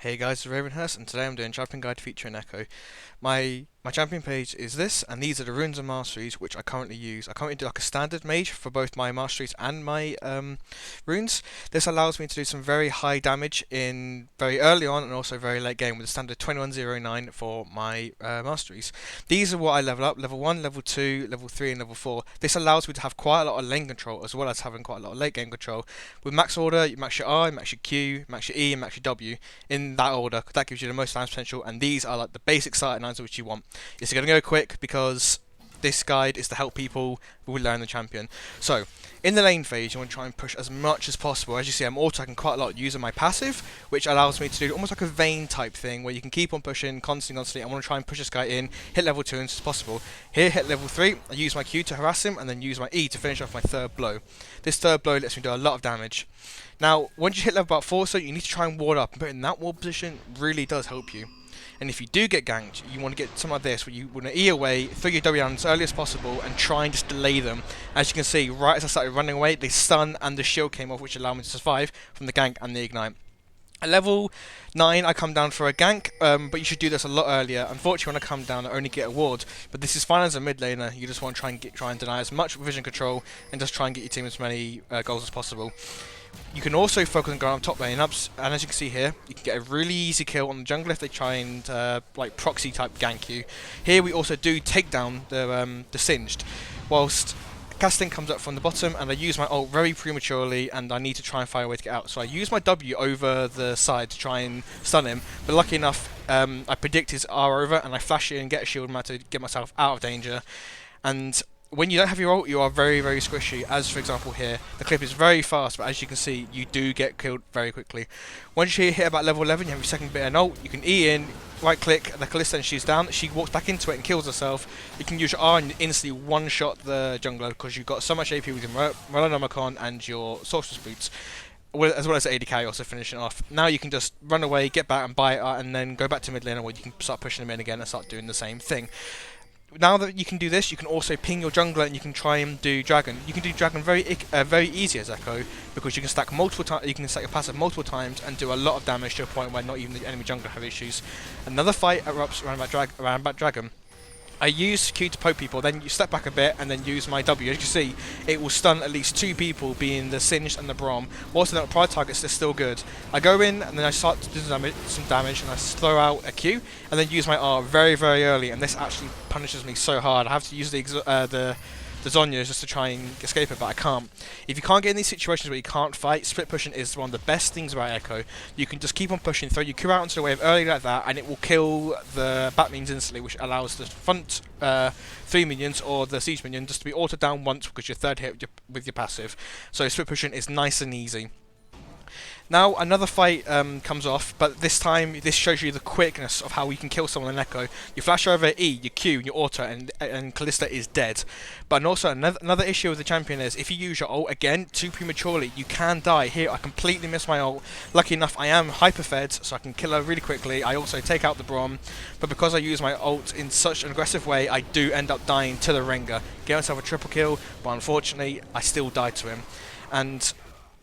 Hey guys, it's Ravenhurst, and today I'm doing Champion Guide featuring Ekko. My champion page is this, and these are the runes and masteries which I currently use. I currently do like a standard mage for both my masteries and my runes. This allows me to do some very high damage in very early on and also very late game with a standard 2109 for my masteries. These are what I level up: level 1, level 2, level 3, and level 4. This allows me to have quite a lot of lane control as well as having quite a lot of late game control. With max order, you max your R, you max your Q, max your E, and max your W in that order. That gives you the most damage potential, and these are like the basic starting lines which you want. It's going to go quick because this guide is to help people who will learn the champion. So, in the lane phase, you want to try and push as much as possible. As you see, I'm auto-attacking quite a lot using my passive, which allows me to do almost like a Vayne type thing, where you can keep on pushing constantly. I want to try and push this guy in, hit level 2 as soon as possible. Here, hit level 3, I use my Q to harass him, and then use my E to finish off my third blow. This third blow lets me do a lot of damage. Now, once you hit level about 4, so you need to try and ward up, and putting in that ward position really does help you. And if you do get ganked, you want to get some like this, where you want to E away, throw your W down as early as possible, and try and just delay them. As you can see, right as I started running away, the stun and the shield came off, which allowed me to survive from the gank and the ignite. At level 9, I come down for a gank, but you should do this a lot earlier. Unfortunately, when I come down, I only get a ward, but this is fine as a mid laner. You just want to try and deny as much vision control, and just try and get your team as many goals as possible. You can also focus on going on top lane ups, and as you can see here, you can get a really easy kill on the jungle if they try and like proxy type gank you. Here we also do take down the singed, whilst casting comes up from the bottom, and I use my ult very prematurely, and I need to try and find a way to get out. So I use my W over the side to try and stun him, but lucky enough, I predict his R over, and I flash it and get a shield to get myself out of danger. And when you don't have your ult, you are very, very squishy. As for example here, the clip is very fast, but as you can see, you do get killed very quickly. Once you hit about level 11, you have your second bit of ult, you can E in, right click, the Kalista, and she's down. She walks back into it and kills herself. You can use your R and instantly one-shot the jungler because you've got so much AP with your Melanomicon and your Sorcerer's Boots, as well as the AD carry also finishing off. Now you can just run away, get back and buy it, and then go back to mid lane where you can start pushing them in again and start doing the same thing. Now that you can do this, you can also ping your jungler and you can try and do dragon. You can do dragon very easy as Ekko, because you can stack multiple times. You can stack your passive multiple times and do a lot of damage to a point where not even the enemy jungler have issues. Another fight erupts around about dragon. I use Q to poke people, then you step back a bit, and then use my W. As you can see, it will stun at least 2 people, being the Singed and the Braum. Whilst the prior targets are still good. I go in, and then I start to do some damage, and I throw out a Q, and then use my R very, very early, and this actually punishes me so hard. I have to use the Zhonya's just to try and escape it, but I can't. If you can't get in these situations where you can't fight, split pushing is one of the best things about Ekko. You can just keep on pushing, throw your Q out onto the wave early like that, and it will kill the bat minions instantly, which allows the front 3 minions or the siege minion just to be auto down once because your third hit with your passive. So split pushing is nice and easy. Now another fight comes off, but this time this shows you the quickness of how you can kill someone in Ekko. You flash over E, you Q, your auto, and Kalista is dead. But also another issue with the champion is if you use your ult again too prematurely, you can die. Here I completely missed my ult. Lucky enough I am hyper fed, so I can kill her really quickly. I also take out the Braum, but because I use my ult in such an aggressive way, I do end up dying to the Rengar. Get myself a triple kill, but unfortunately I still died to him. And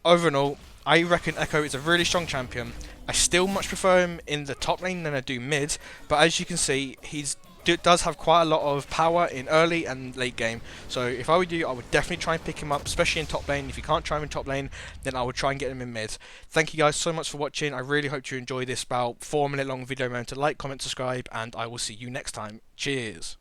overall, I reckon Ekko is a really strong champion. I still much prefer him in the top lane than I do mid, but as you can see, he does have quite a lot of power in early and late game. So if I were you, I would definitely try and pick him up, especially in top lane. If you can't try him in top lane, then I would try and get him in mid. Thank you guys so much for watching. I really hope you enjoy this about 4-minute long video. Remember to like, comment, subscribe, and I will see you next time. Cheers.